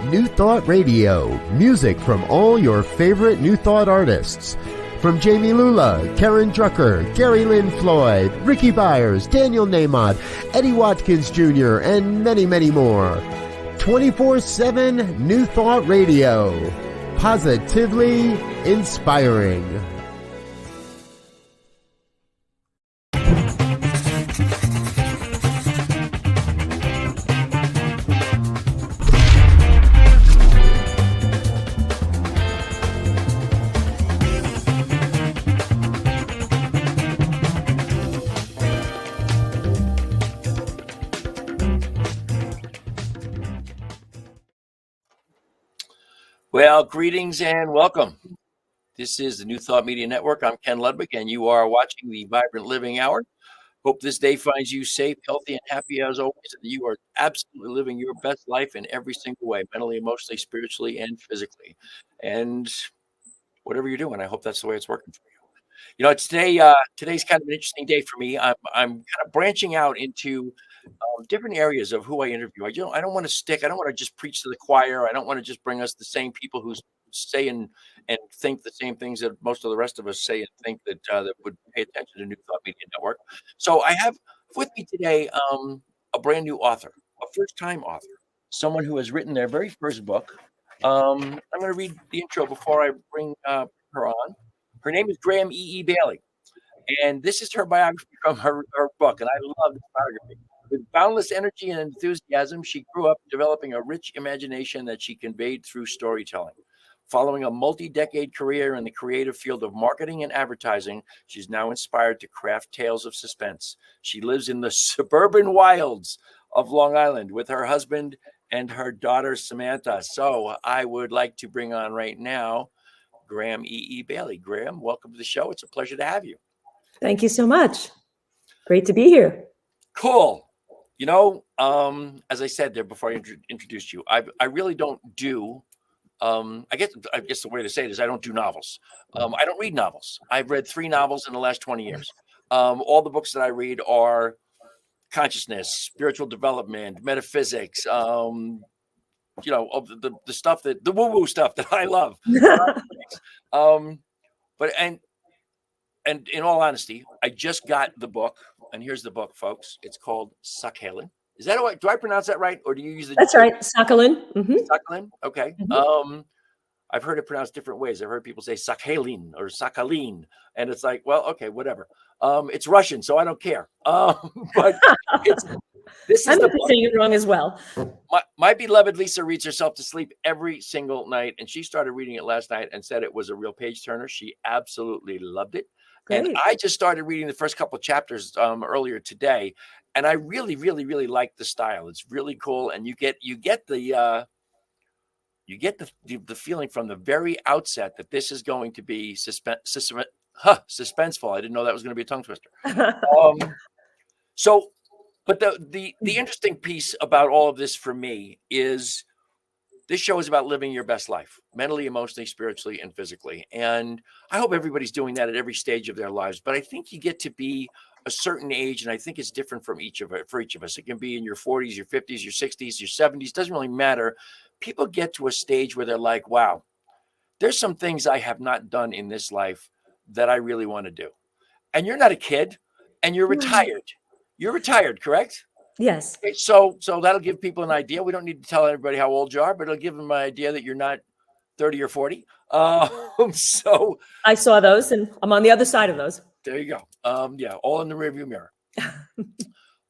New Thought Radio, music from all your favorite New Thought artists. From Jamie Lula, Karen Drucker, Gary Lynn Floyd, Ricky Byers, Daniel Nahmod, Eddie Watkins Jr., and many, many more. 24/7 New Thought Radio. Positively inspiring. Well, greetings and welcome. This is the New Thought Media Network. I'm Ken Ludwig, and you are watching the Vibrant Living Hour. Hope this day finds you safe, healthy, and happy as always. And you are absolutely living your best life in every single way, mentally, emotionally, spiritually, and physically. And whatever you're doing, I hope that's the way it's working for you. You know, today's kind of an interesting day for me. I'm kind of branching out into different areas of who I interview. I don't want to just preach to the choir. I don't want to just bring us the same people who say and think the same things that most of the rest of us say and think that would pay attention to New Thought Media Network. So I have with me today a brand new author, a first-time author, someone who has written their very first book. I'm going to read the intro before I bring her on. Her name is Graham E.E. Bailey, and this is her biography from her book, and I love this biography. With boundless energy and enthusiasm, she grew up developing a rich imagination that she conveyed through storytelling. Following a multi-decade career in the creative field of marketing and advertising, she's now inspired to craft tales of suspense. She lives in the suburban wilds of Long Island with her husband and her daughter, Samantha. So I would like to bring on right now Graham E.E. Bailey. Graham, welcome to the show. It's a pleasure to have you. Thank you so much. Great to be here. Cool. You know, as I said there before I introduced you, I really don't do, I guess the way to say it is I don't do novels. I don't read novels. I've read 3 novels in the last 20 years. All the books that I read are consciousness, spiritual development, metaphysics, the stuff the woo-woo stuff that I love. But in all honesty, I just got the book. And here's the book, folks. It's called Sakhalin. Is that what? Do I pronounce that right, or do you use the? That's right, Sakhalin. Mm-hmm. Sakhalin. Okay. Mm-hmm. I've heard it pronounced different ways. I've heard people say Sakhalin or Sakhalin, and it's like, well, okay, whatever. It's Russian, so I don't care. But this is I'm saying it wrong as well. My beloved Lisa reads herself to sleep every single night, and she started reading it last night and said it was a real page turner. She absolutely loved it. Great. And I just started reading the first couple of chapters earlier today, and I really, really, really like the style. It's really cool, and you get the feeling from the very outset that this is going to be suspenseful. I didn't know that was going to be a tongue twister. But the interesting piece about all of this for me is this show is about living your best life, mentally, emotionally, spiritually, and physically. And I hope everybody's doing that at every stage of their lives. But I think you get to be a certain age, and I think it's different for each of us. It can be in your 40s, your 50s, your 60s, your 70s. Doesn't really matter. People get to a stage where they're like, wow, there's some things I have not done in this life that I really want to do. And you're not a kid, and you're retired. You're retired, correct? Yes. Okay, so that'll give people an idea. We don't need to tell everybody how old you are, but it'll give them an idea that you're not 30 or 40. So I saw those, and I'm on the other side of those. There you go. Yeah, all in the rearview mirror.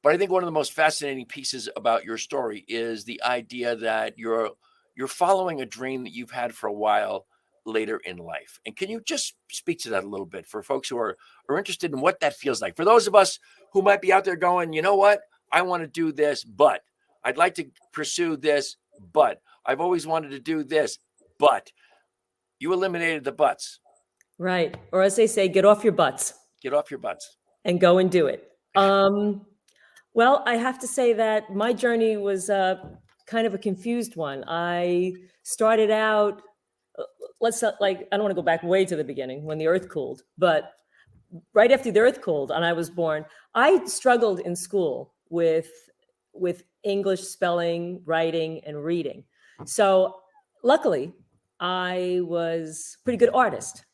But I think one of the most fascinating pieces about your story is the idea that you're following a dream that you've had for a while later in life. And can you just speak to that a little bit for folks who are interested in what that feels like? For those of us who might be out there going, you know what? I want to do this, but I'd like to pursue this, but I've always wanted to do this, but you eliminated the buts. Right. Or as they say, get off your butts. Get off your butts. And go and do it. Well, I have to say that my journey was kind of a confused one. I started out, I don't want to go back way to the beginning when the earth cooled, but right after the earth cooled and I was born, I struggled in school with English spelling, writing, and reading. So luckily, I was a pretty good artist,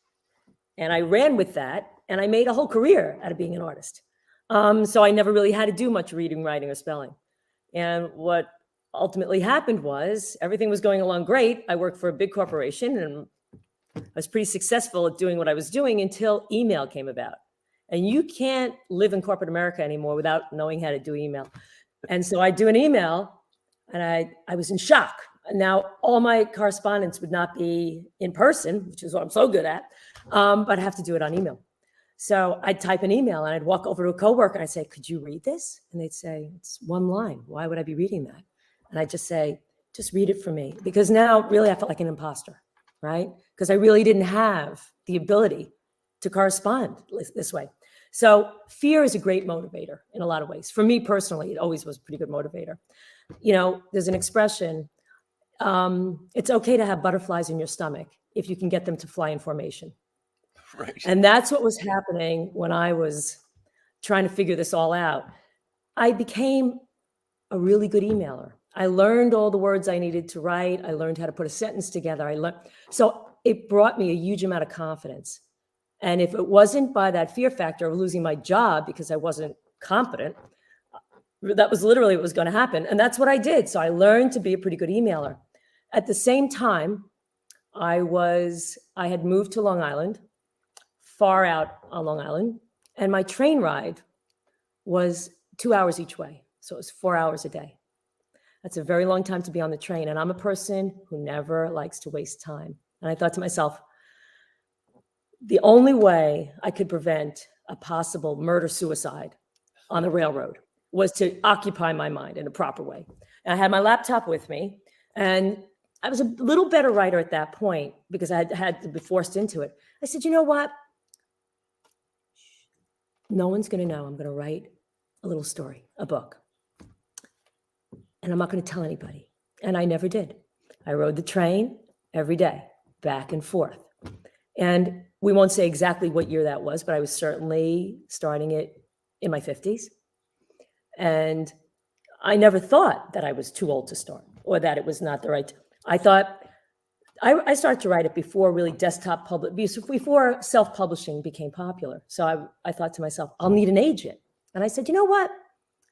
and I ran with that, and I made a whole career out of being an artist. So I never really had to do much reading, writing, or spelling. And what ultimately happened was everything was going along great. I worked for a big corporation, and I was pretty successful at doing what I was doing until email came about. And you can't live in corporate America anymore without knowing how to do email. And so I do an email, and I was in shock. Now, all my correspondence would not be in person, which is what I'm so good at, but I have to do it on email. So I'd type an email, and I'd walk over to a coworker, and I'd say, "Could you read this?" And they'd say, "It's one line. Why would I be reading that?" And I'd just say, "Just read it for me." Because now really I felt like an imposter, right? Because I really didn't have the ability to correspond this way. So fear is a great motivator in a lot of ways. For me personally, it always was a pretty good motivator. There's an expression, it's okay to have butterflies in your stomach if you can get them to fly in formation. Right. And that's what was happening when I was trying to figure this all out. I became a really good emailer. I learned all the words I needed to write. I learned how to put a sentence together. So it brought me a huge amount of confidence. And if it wasn't by that fear factor of losing my job because I wasn't competent, that was literally what was going to happen. And that's what I did. So I learned to be a pretty good emailer. At the same time, I had moved to Long Island, far out on Long Island, and my train ride was 2 hours each way. So it was 4 hours a day. That's a very long time to be on the train. And I'm a person who never likes to waste time. And I thought to myself, the only way I could prevent a possible murder-suicide on the railroad was to occupy my mind in a proper way. And I had my laptop with me, and I was a little better writer at that point because I had to be forced into it. I said, you know what? No one's going to know I'm going to write a little story, a book. And I'm not going to tell anybody. And I never did. I rode the train every day, back and forth. And we won't say exactly what year that was, but I was certainly starting it in my 50s. And I never thought that I was too old to start or that it was not the right. I thought I started to write it before really before self-publishing became popular. So I thought to myself, I'll need an agent. And I said, you know what?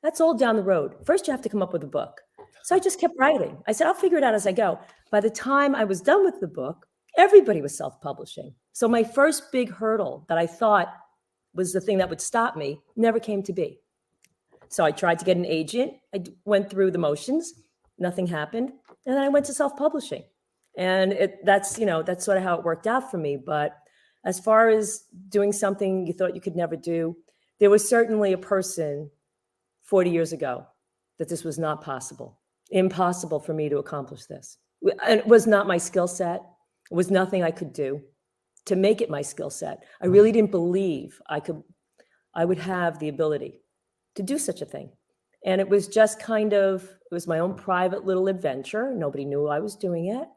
That's all down the road. First, you have to come up with a book. So I just kept writing. I said, I'll figure it out as I go. By the time I was done with the book, everybody was self-publishing. So my first big hurdle that I thought was the thing that would stop me never came to be. So I tried to get an agent. I went through the motions. Nothing happened. And then I went to self-publishing. And that's sort of how it worked out for me. But as far as doing something you thought you could never do, there was certainly a person 40 years ago that this was not possible, impossible for me to accomplish this. And it was not my skill set. It was nothing I could do to make it my skill set. I really didn't believe I would have the ability to do such a thing. And it was just it was my own private little adventure. Nobody knew I was doing it.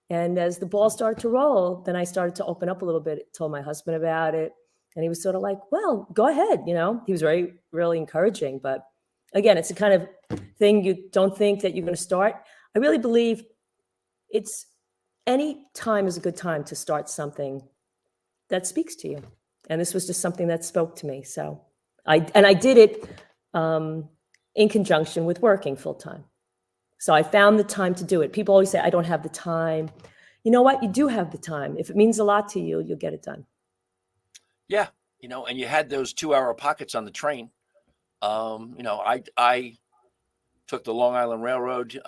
And as the ball started to roll, then I started to open up a little bit, told my husband about it. And he was sort of like, well, go ahead. He was really encouraging. But again, it's a kind of thing you don't think that you're going to start. I really believe any time is a good time to start something that speaks to you. And this was just something that spoke to me. So I did it in conjunction with working full time. So I found the time to do it. People always say, I don't have the time. You know what? You do have the time. If it means a lot to you, you'll get it done. Yeah. And you had those 2-hour pockets on the train. I took the Long Island Railroad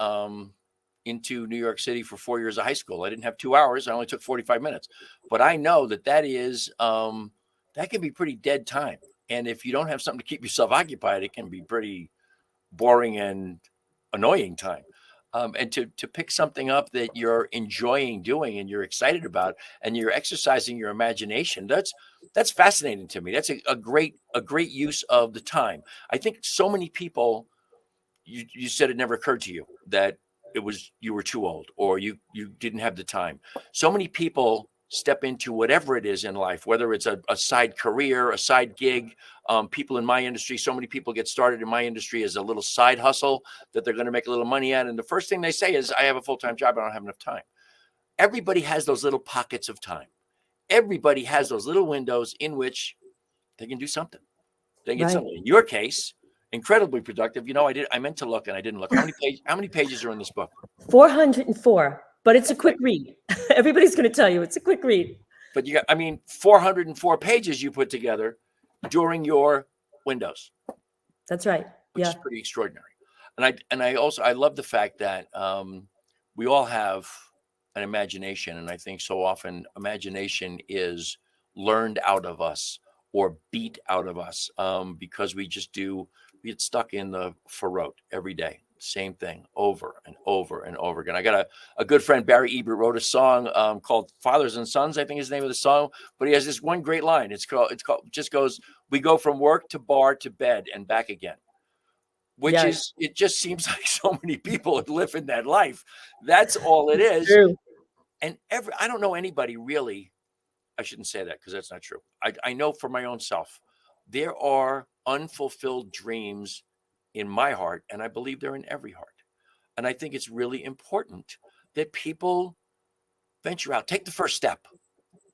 into New York City for 4 years of high school. I didn't have 2 hours. I only took 45 minutes. But I know that is, that can be pretty dead time. And if you don't have something to keep yourself occupied, it can be pretty boring and annoying time. And to pick something up that you're enjoying doing and you're excited about and you're exercising your imagination, that's fascinating to me. That's a great use of the time. I think so many people, you said it never occurred to you that you were too old or you didn't have the time. So many people step into whatever it is in life, whether it's a side career, a side gig. People in my industry, so many people get started in my industry as a little side hustle that they're going to make a little money at. And the first thing they say is, I have a full-time job. I don't have enough time. Everybody has those little pockets of time. Everybody has those little windows in which they can do something. They get something. In your case, incredibly productive. I meant to look and I didn't look. How many pages are in this book? 404, but it's a quick read. Everybody's going to tell you it's a quick read. But 404 pages you put together during your windows. That's right. Which is pretty extraordinary. And I love the fact that we all have an imagination. And I think so often imagination is learned out of us or beat out of us because we get stuck in the throat every day. Same thing over and over and over again. I got a good friend, Barry Ebert, wrote a song called Fathers and Sons, I think is the name of the song. But he has this one great line. It just goes, we go from work to bar to bed and back again. It just seems like so many people live in that life. That's all it is. True. And I don't know anybody really. I shouldn't say that because that's not true. I know for my own self, there are unfulfilled dreams in my heart, and I believe they're in every heart. And I think it's really important that people venture out, take the first step,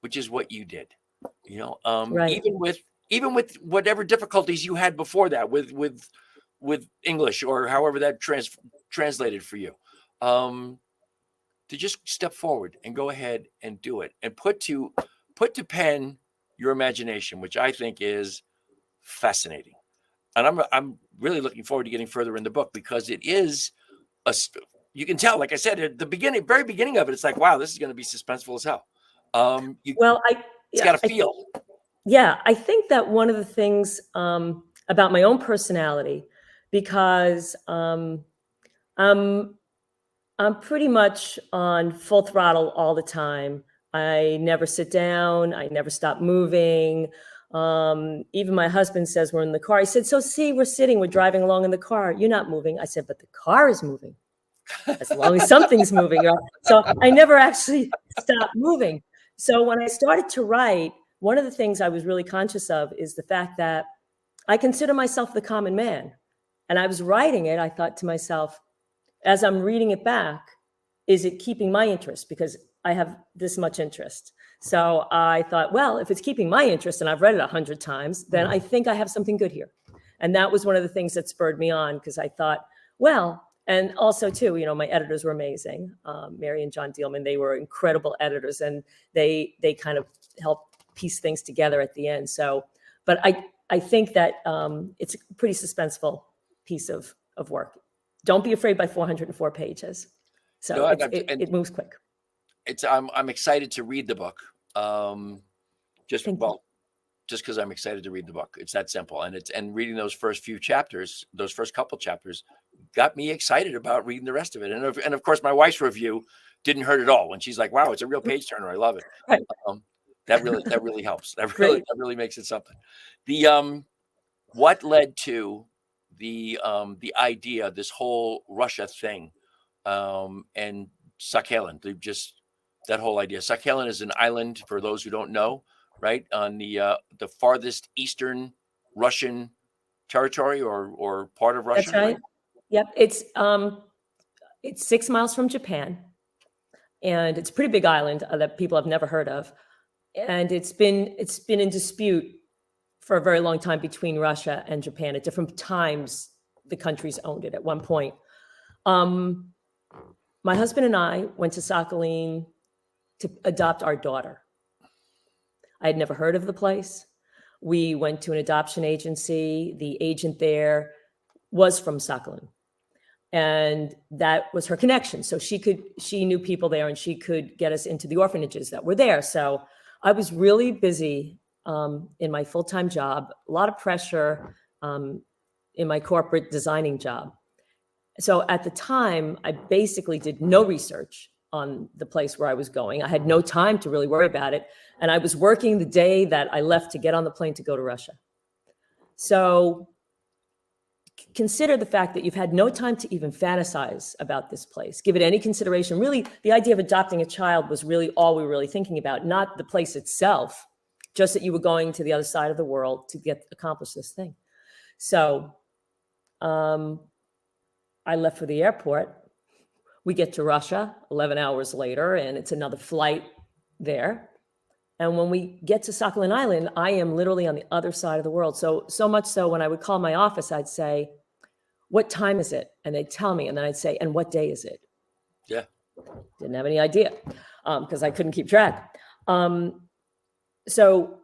which is what you did. Right. Even with whatever difficulties you had before that, with English or however that translated for you, to just step forward and go ahead and do it, and put to pen your imagination, which I think is fascinating. And I'm really looking forward to getting further in the book because it is you can tell, like I said, at the very beginning of it, it's like, wow, this is going to be suspenseful as hell. It's got a feel. I think that one of the things about my own personality, because I'm pretty much on full throttle all the time. I never sit down. I never stop moving. Even my husband says we're in the car. He said, so see, we're driving along in the car. You're not moving. I said, but the car is moving as long as something's moving. So I never actually stopped moving. So when I started to write, one of the things I was really conscious of is the fact that I consider myself the common man. And I was writing it. I thought to myself, as I'm reading it back, is it keeping my interest? Because I have this much interest. So I thought, well, if it's keeping my interest and I've read it 100 times, then I think I have something good here. And that was one of the things that spurred me on, because I thought, well, and also too, my editors were amazing. Mary and John Dealman, they were incredible editors, and they kind of helped piece things together at the end. So, but I think that it's a pretty suspenseful piece of work. Don't be afraid by 404 pages. So it moves quick. I'm excited to read the book. Just because I'm excited to read the book. It's that simple. And reading those first couple chapters got me excited about reading the rest of it. And of course, my wife's review didn't hurt at all when she's like, wow, it's a real page turner. I love it. Right. That really helps. That really makes it something. What led to the idea, this whole Russia thing, and Sakhalin, that whole idea. Sakhalin is an island, for those who don't know, right on the farthest eastern Russian territory or part of Russia. That's right. Yep. It's 6 miles from Japan, and it's a pretty big island that people have never heard of. And it's been in dispute for a very long time between Russia and Japan. At different times, the countries owned it. At one point, my husband and I went to Sakhalin to adopt our daughter. I had never heard of the place. We went to an adoption agency. The agent there was from Sakhalin, and that was her connection. So she knew people there, and she could get us into the orphanages that were there. So I was really busy in my full-time job, a lot of pressure in my corporate designing job. So at the time, I basically did no research on the place where I was going. I had no time to really worry about it. And I was working the day that I left to get on the plane to go to Russia. So consider the fact that you've had no time to even fantasize about this place, give it any consideration. Really, the idea of adopting a child was really all we were really thinking about, not the place itself, just that you were going to the other side of the world to accomplish this thing. So I left for the airport. We get to Russia 11 hours later, and it's another flight there. And when we get to Sakhalin Island, I am literally on the other side of the world. So much so when I would call my office, I'd say, what time is it? And they'd tell me, and then I'd say, and what day is it? Yeah. Didn't have any idea because I couldn't keep track. So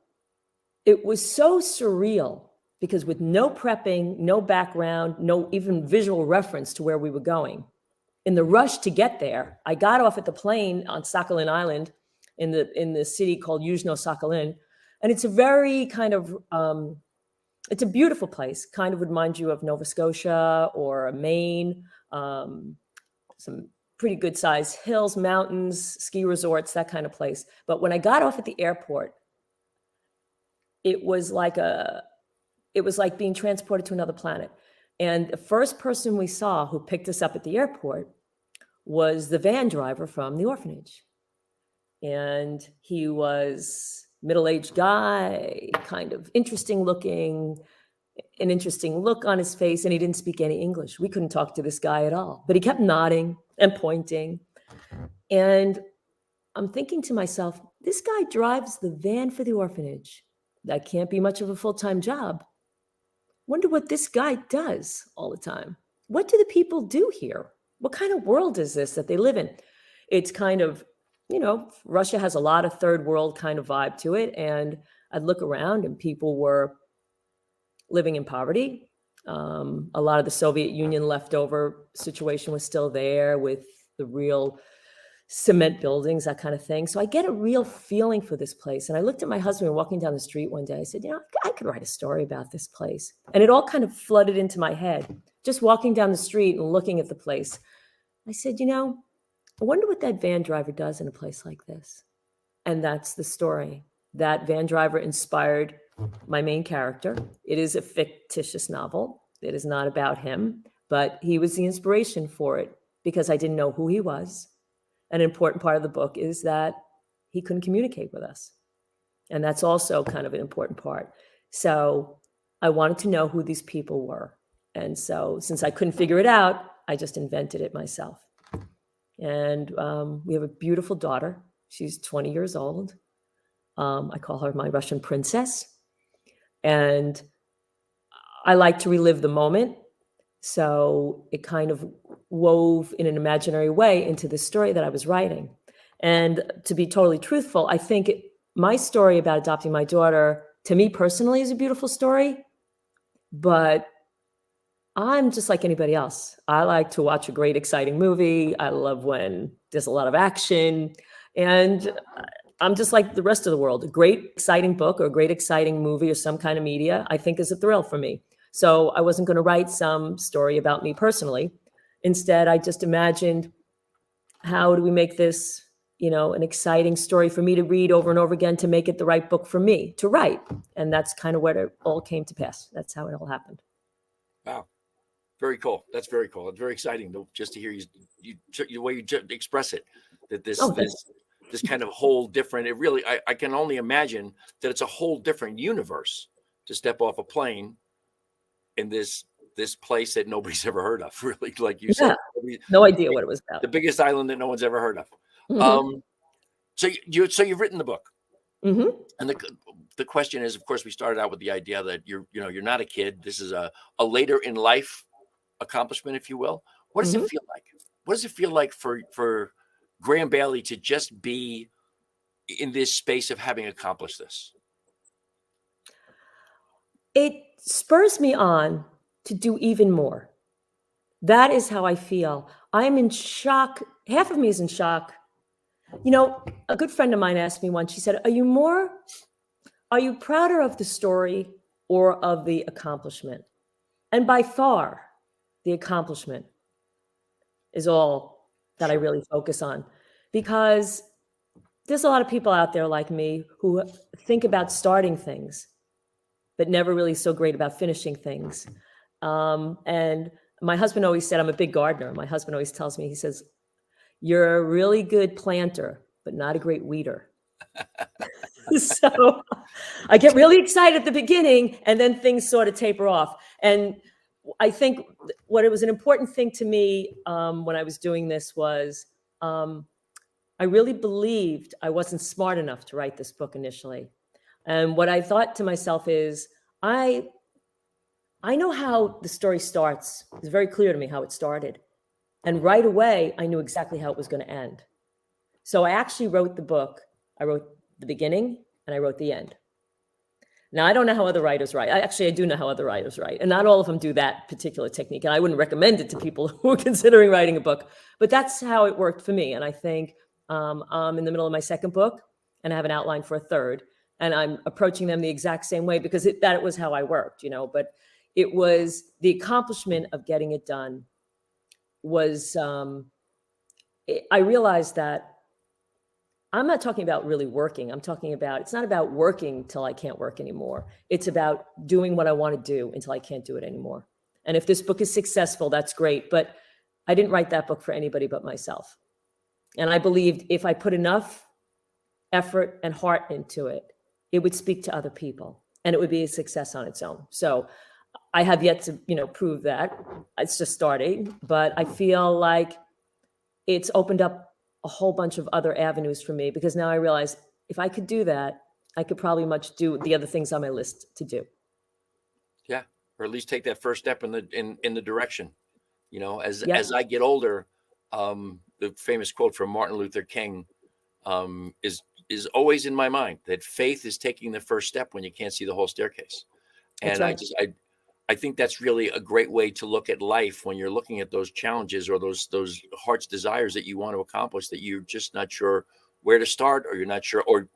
it was so surreal because with no prepping, no background, no even visual reference to where we were going. In the rush to get there, I got off at the plane on Sakhalin Island in the city called Yuzhno-Sakhalin. And it's a very kind of, it's a beautiful place, kind of would remind you of Nova Scotia or Maine, some pretty good sized hills, mountains, ski resorts, that kind of place. But when I got off at the airport, it was like being transported to another planet. And the first person we saw who picked us up at the airport was the van driver from the orphanage. And he was middle-aged guy, kind of interesting looking, an interesting look on his face, and he didn't speak any English. We couldn't talk to this guy at all, but he kept nodding and pointing. And I'm thinking to myself, this guy drives the van for the orphanage. That can't be much of a full-time job. Wonder what this guy does all the time. What do the people do here? What kind of world is this that they live in? It's kind of, Russia has a lot of third world kind of vibe to it. And I'd look around and people were living in poverty. A lot of the Soviet Union leftover situation was still there with the real cement buildings, that kind of thing. So I get a real feeling for this place. And I looked at my husband walking down the street one day. I said, I could write a story about this place. And it all kind of flooded into my head, just walking down the street and looking at the place. I said, I wonder what that van driver does in a place like this. And that's the story. That van driver inspired my main character. It is a fictitious novel. It is not about him, but he was the inspiration for it because I didn't know who he was. An important part of the book is that he couldn't communicate with us. And that's also kind of an important part. So I wanted to know who these people were. And so since I couldn't figure it out, I just invented it myself. And we have a beautiful daughter. She's 20 years old. I call her my Russian princess. And I like to relive the moment. So it kind of wove in an imaginary way into the story that I was writing. And to be totally truthful, I think my story about adopting my daughter, to me personally, is a beautiful story. But I'm just like anybody else. I like to watch a great, exciting movie. I love when there's a lot of action. And I'm just like the rest of the world. A great, exciting book or a great, exciting movie or some kind of media, I think is a thrill for me. So I wasn't going to write some story about me personally. Instead, I just imagined, how do we make this, an exciting story for me to read over and over again to make it the right book for me to write? And that's kind of where it all came to pass. That's how it all happened. Wow. Very cool. That's very cool. It's very exciting just to hear you the way you express it, that this kind of whole different, it really, I can only imagine that it's a whole different universe to step off a plane in this place that nobody's ever heard of, really, like you said. No idea what it was about. The biggest island that no one's ever heard of. Mm-hmm. So you've written the book. Mm-hmm. And the question is, of course, we started out with the idea that you're not a kid. This is a later in life accomplishment, if you will. What does it feel like? What does it feel like for Graham Bailey to just be in this space of having accomplished this? It spurs me on to do even more. That is how I feel. I'm in shock. Half of me is in shock. A good friend of mine asked me once, she said, are you prouder of the story or of the accomplishment? And by far, the accomplishment is all that I really focus on, because there's a lot of people out there like me who think about starting things, but never really so great about finishing things. And my husband always said, I'm a big gardener. My husband always tells me, he says, you're a really good planter, but not a great weeder. So I get really excited at the beginning, and then things sort of taper off. And I think what it was an important thing to me when I was doing this was I really believed I wasn't smart enough to write this book initially. And what I thought to myself is, I know how the story starts. It's very clear to me how it started. And right away, I knew exactly how it was going to end. So I actually wrote the book. I wrote the beginning and I wrote the end. Now, I don't know how other writers write. I do know how other writers write. And not all of them do that particular technique. And I wouldn't recommend it to people who are considering writing a book. But that's how it worked for me. And I think I'm in the middle of my second book, and I have an outline for a third. And I'm approaching them the exact same way because that was how I worked, But it was the accomplishment of getting it done was, I realized that I'm not talking about really working. I'm talking about, it's not about working till I can't work anymore. It's about doing what I want to do until I can't do it anymore. And if this book is successful, that's great. But I didn't write that book for anybody but myself. And I believed if I put enough effort and heart into it, it would speak to other people and it would be a success on its own. So I have yet to, prove that. It's just starting, but I feel like it's opened up a whole bunch of other avenues for me, because now I realize if I could do that, I could probably do the other things on my list to do. Yeah, or at least take that first step in the direction. As I get older, the famous quote from Martin Luther King is always in my mind, that faith is taking the first step when you can't see the whole staircase. And right. I think that's really a great way to look at life when you're looking at those challenges or those heart's desires that you want to accomplish, that you're just not sure where to start, or you're not sure, or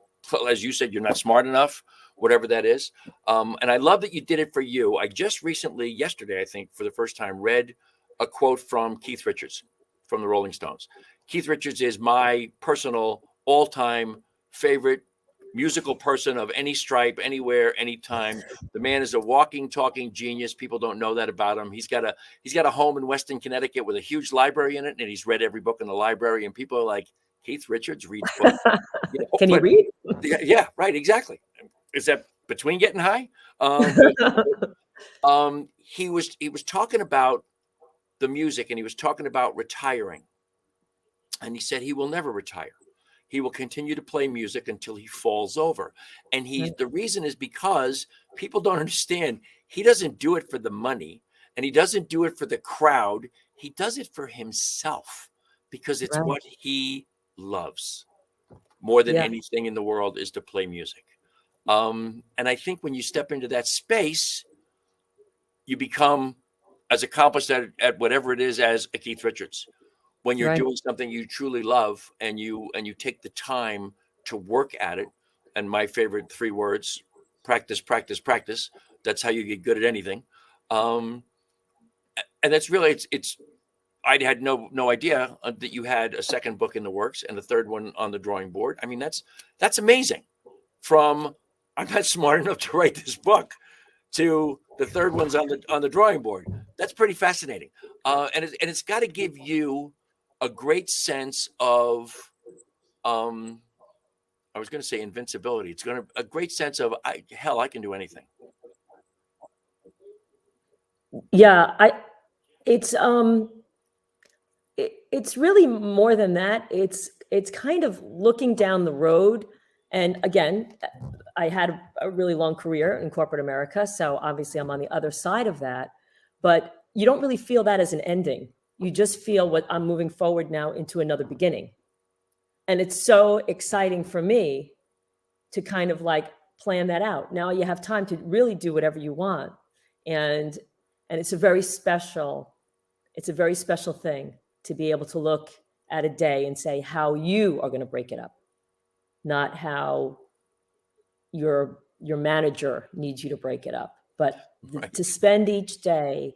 as you said, you're not smart enough, whatever that is. And I love that you did it for you. I just recently, yesterday, I think, for the first time, read a quote from Keith Richards from the Rolling Stones. Keith Richards is my personal all-time favorite musical person of any stripe, anywhere, anytime. The man is a walking, talking genius. People don't know that about him. He's got a home in Weston, Connecticut with a huge library in it, and he's read every book in the library. And people are like, Keith Richards reads books. Can you read? Yeah, right, exactly. Is that between getting high? He was talking about the music, and he was talking about retiring, and he said he will never retire. He will continue to play music until he falls over. And the reason is because people don't understand. He doesn't do it for the money, and he doesn't do it for the crowd. He does it for himself, because it's what he loves more than anything in the world, is to play music. And I think when you step into that space, you become as accomplished at whatever it is as a Keith Richards. When you're doing something you truly love, and you take the time to work at it. And my favorite 3 words, practice, practice, practice. That's how you get good at anything. And that's really, I had no idea that you had a second book in the works and a third one on the drawing board. I mean, that's amazing. From I'm not smart enough to write this book to the third one's on the drawing board. That's pretty fascinating. And it's got to give you a great sense of, I was going to say invincibility. It's a great sense of, I can do anything. Yeah, it's really more than that. It's kind of looking down the road. And again, I had a really long career in corporate America, so obviously I'm on the other side of that. But you don't really feel that as an ending. You just feel what I'm moving forward now into another beginning. And it's so exciting for me to kind of like plan that out. Now you have time to really do whatever you want. And it's a very special thing to be able to look at a day and say how you are going to break it up, not how your manager needs you to break it up, but to spend each day,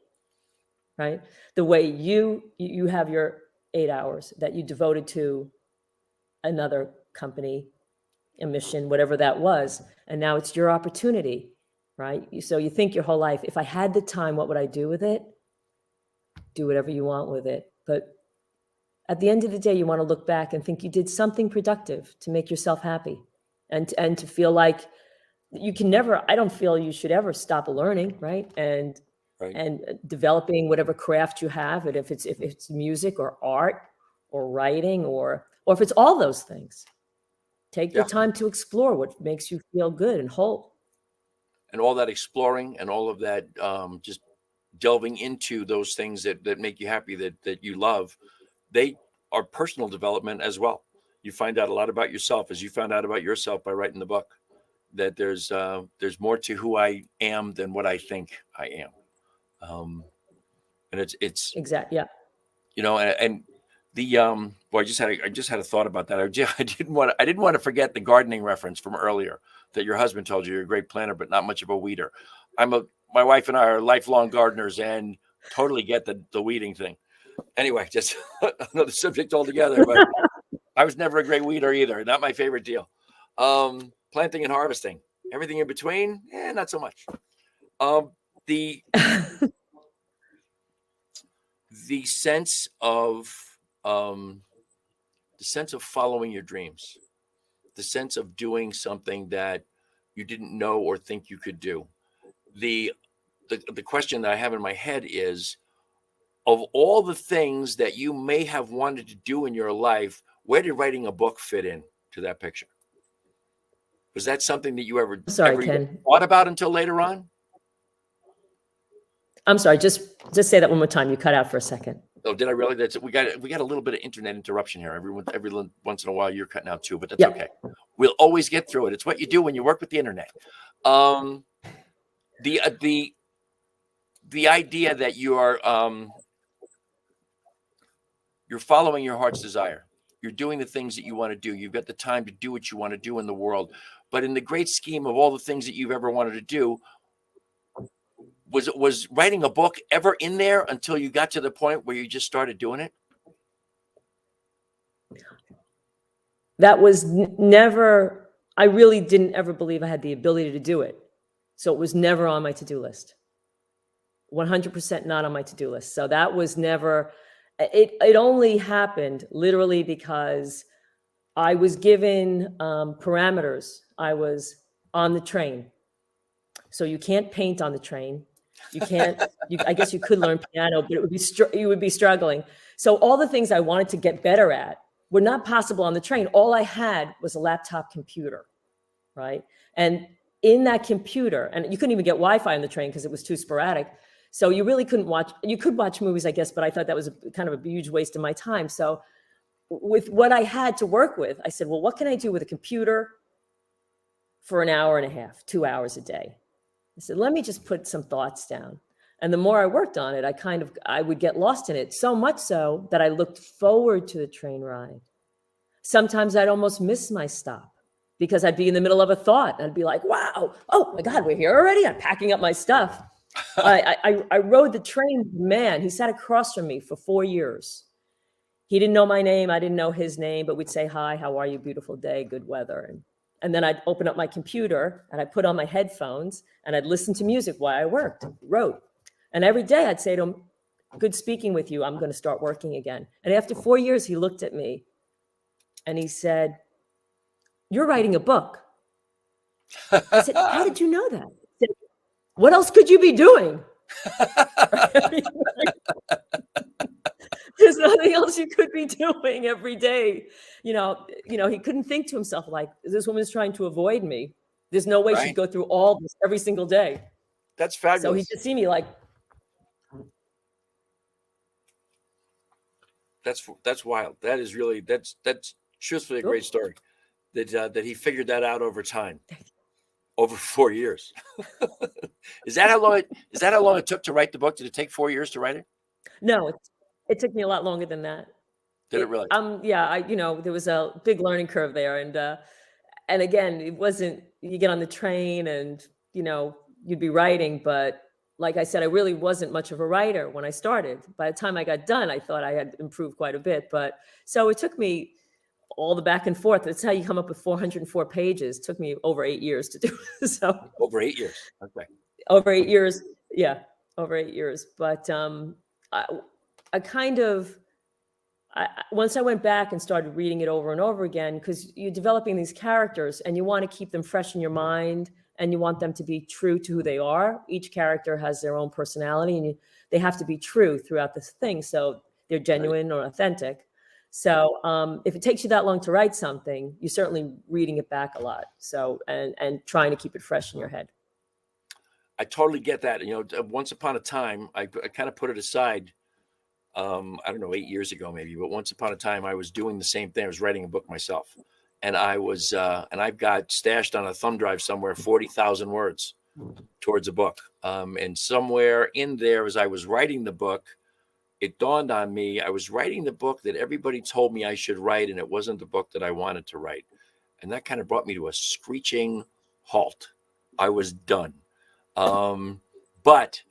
right, the way you have your 8 hours that you devoted to another company, a mission, whatever that was, and now it's your opportunity, right? So you think your whole life, if I had the time, what would I do with it? Do whatever you want with it. But at the end of the day, you want to look back and think you did something productive to make yourself happy, and to feel like you can never, I don't feel you should ever stop learning, right? And developing whatever craft you have, and if it's music or art or writing or if it's all those things. Take the time to explore what makes you feel good and whole. And all that exploring and all of that, just delving into those things that make you happy, that you love, they are personal development as well. You find out a lot about yourself, as you found out about yourself by writing the book, that there's more to who I am than what I think I am. And it's exactly, yeah. You know, and the well, I just had a thought about that. I didn't want to forget the gardening reference from earlier, that your husband told you you're a great planter but not much of a weeder. My wife and I are lifelong gardeners and totally get the weeding thing. Anyway, just another subject altogether. But I was never a great weeder either. Not my favorite deal. Planting and harvesting, everything in between, not so much. The sense of following your dreams, the sense of doing something that you didn't know or think you could do. The question that I have in my head is, of all the things that you may have wanted to do in your life, where did writing a book fit in to that picture? Was that something that you ever Ken, thought about until later on? I'm sorry, just say that one more time. You cut out for a second. Oh, did I really? We got a little bit of internet interruption here. Every once in a while you're cutting out too, but that's okay. We'll always get through it. It's what you do when you work with the internet. The idea that you're following your heart's desire. You're doing the things that you want to do. You've got the time to do what you want to do in the world. But in the great scheme of all the things that you've ever wanted to do, was writing a book ever in there until you got to the point where you just started doing it? That was never, I really didn't ever believe I had the ability to do it. So it was never on my to-do list. 100% not on my to-do list. So that was never, it only happened literally because I was given parameters. I was on the train. So you can't paint on the train. You can't, I guess you could learn piano, but you would be struggling. So all the things I wanted to get better at were not possible on the train. All I had was a laptop computer, right? And in that computer, and you couldn't even get Wi-Fi on the train because it was too sporadic. So you really couldn't watch, you could watch movies, I guess, but I thought that was kind of a huge waste of my time. So with what I had to work with, I said, well, what can I do with a computer for an hour and a half, 2 hours a day? I said, let me just put some thoughts down. And the more I worked on it, I would get lost in it, so much so that I looked forward to the train ride. Sometimes I'd almost miss my stop because I'd be in the middle of a thought and I'd be like, wow, oh my God, we're here already? I'm packing up my stuff. I rode the train, man, he sat across from me for 4 years. He didn't know my name. I didn't know his name, but we'd say, hi, how are you? Beautiful day, good weather. And then I'd open up my computer and I'd put on my headphones and I'd listen to music while I wrote. And every day I'd say to him, good speaking with you. I'm going to start working again. And after 4 years, he looked at me and he said, you're writing a book. I said, how did you know that? He said, what else could you be doing? There's nothing else you could be doing every day. You know, he couldn't think to himself, like, this woman's trying to avoid me. There's no way she'd go through all this every single day. That's fabulous. So he could see me like. That's wild. That is really, that's truthfully a great story. That he figured that out over time, over 4 years. Is that how long it took to write the book? Did it take 4 years to write it? No, it took me a lot longer than that. Did it really? Yeah, there was a big learning curve there. And again, it wasn't, you get on the train and, you'd be writing, but like I said, I really wasn't much of a writer when I started. By the time I got done, I thought I had improved quite a bit. But so it took me all the back and forth. That's how you come up with 404 pages. It took me over 8 years to do. So Over 8 years. Okay. over 8 years. Yeah. Over 8 years. But I kind of, once I went back and started reading it over and over again, because you're developing these characters and you want to keep them fresh in your mind and you want them to be true to who they are. Each character has their own personality and they have to be true throughout this thing. So they're genuine or authentic. So if it takes you that long to write something, you're certainly reading it back a lot. So, and trying to keep it fresh in your head. I totally get that. Once upon a time, I kind of put it aside. I don't know, 8 years ago maybe, but once upon a time I was doing the same thing. I was writing a book myself, and I've got stashed on a thumb drive somewhere 40,000 words towards a book. And somewhere in there, as I was writing the book, it dawned on me I was writing the book that everybody told me I should write, and it wasn't the book that I wanted to write. And that kind of brought me to a screeching halt. I was done. But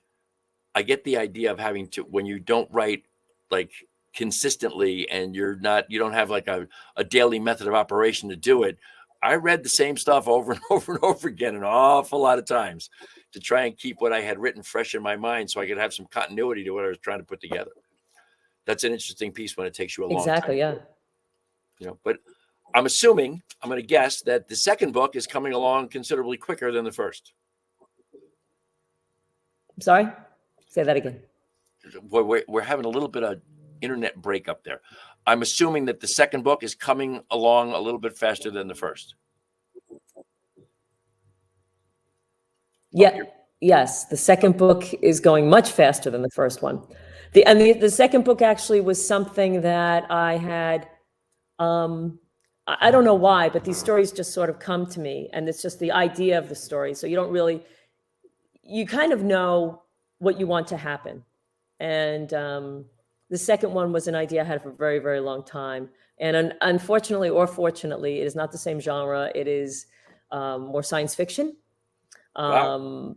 I get the idea of having to, when you don't write like consistently and you don't have like a daily method of operation to do it. I read the same stuff over and over and over again an awful lot of times to try and keep what I had written fresh in my mind so I could have some continuity to what I was trying to put together. That's an interesting piece when it takes you a long time. Exactly, yeah. But I'm assuming, I'm going to guess that the second book is coming along considerably quicker than the first. I'm sorry? Say that again. We're having a little bit of internet breakup there. I'm assuming that the second book is coming along a little bit faster than the first. Yeah. Yes. The second book is going much faster than the first one. The second book actually was something that I had, I don't know why, but these stories just sort of come to me, and it's just the idea of the story. So you kind of know what you want to happen. And the second one was an idea I had for a very, very long time. And unfortunately or fortunately, it is not the same genre. It is more science fiction. Wow.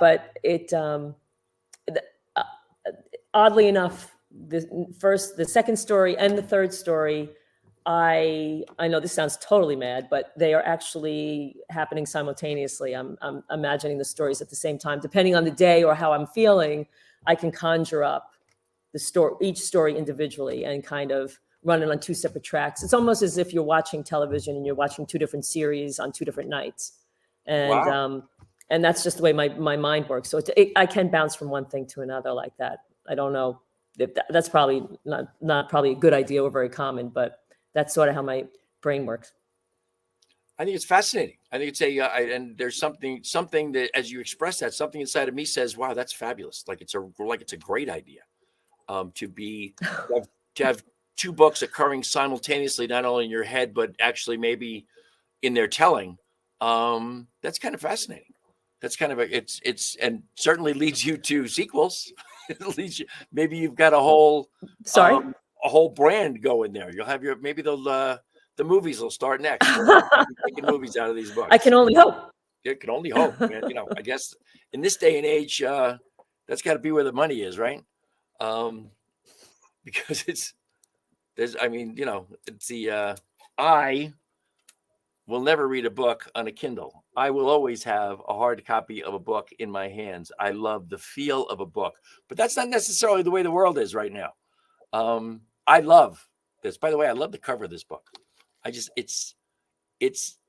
But it, oddly enough, the second story and the third story, I know this sounds totally mad, but they are actually happening simultaneously. I'm imagining the stories at the same time. Depending on the day or how I'm feeling, I can conjure up each story individually and kind of run it on two separate tracks. It's almost as if you're watching television and you're watching two different series on two different nights. And Wow. And that's just the way my mind works. So I can bounce from one thing to another like that. I don't know if that's probably not probably a good idea or very common, but that's sort of how my brain works. I think it's fascinating. I think it's and there's something that, as you express that, something inside of me says, "Wow, that's fabulous!" Like it's a great idea, to have two books occurring simultaneously, not only in your head but actually maybe in their telling. That's kind of fascinating. That's kind of it's and certainly leads you to sequels. It leads you, maybe you've got a whole brand going there. You'll have the movies will start next. Making movies out of these books. I can only hope. You can only hope. Man. I guess in this day and age, that's got to be where the money is, right? Because it's I will never read a book on a Kindle. I will always have a hard copy of a book in my hands. I love the feel of a book, but that's not necessarily the way the world is right now. I love this. By the way, I love the cover of this book. It's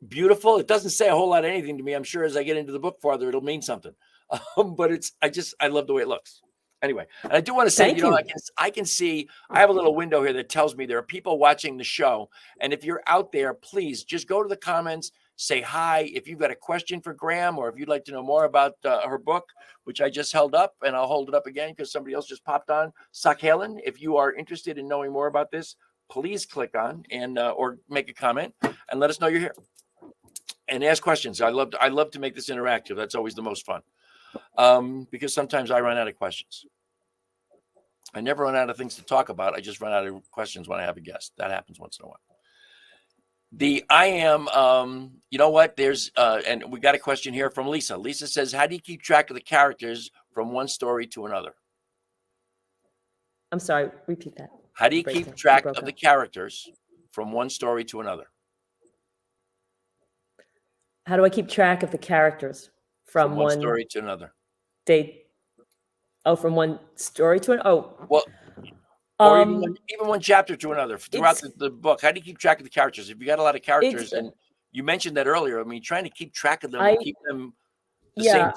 beautiful. It doesn't say a whole lot of anything to me. I'm sure as I get into the book farther, it'll mean something. But I love the way it looks. Anyway, and I do want to say, I can see, I have a little window here that tells me there are people watching the show. And if you're out there, please just go to the comments, say hi. If you've got a question for Graham, or if you'd like to know more about her book, which I just held up, and I'll hold it up again because somebody else just popped on. Sakhalin, if you are interested in knowing more about this, please click on and or make a comment and let us know you're here. And ask questions. I love to make this interactive. That's always the most fun. Because sometimes I run out of questions. I never run out of things to talk about. I just run out of questions when I have a guest. That happens once in a while. There's, and we got a question here from Lisa. Lisa says, how do you keep track of the characters from one story to another? I'm sorry, repeat that. How do you Break keep down. track Broke of the up. characters from one story to another? How do I keep track of the characters from one one story to another. date? Oh, from one story to an Well, or um, even one chapter to another throughout it's the book. How do you keep track of the characters? If you got a lot of it's characters, and you mentioned that earlier, I mean, trying to keep track of them I and keep them the same yeah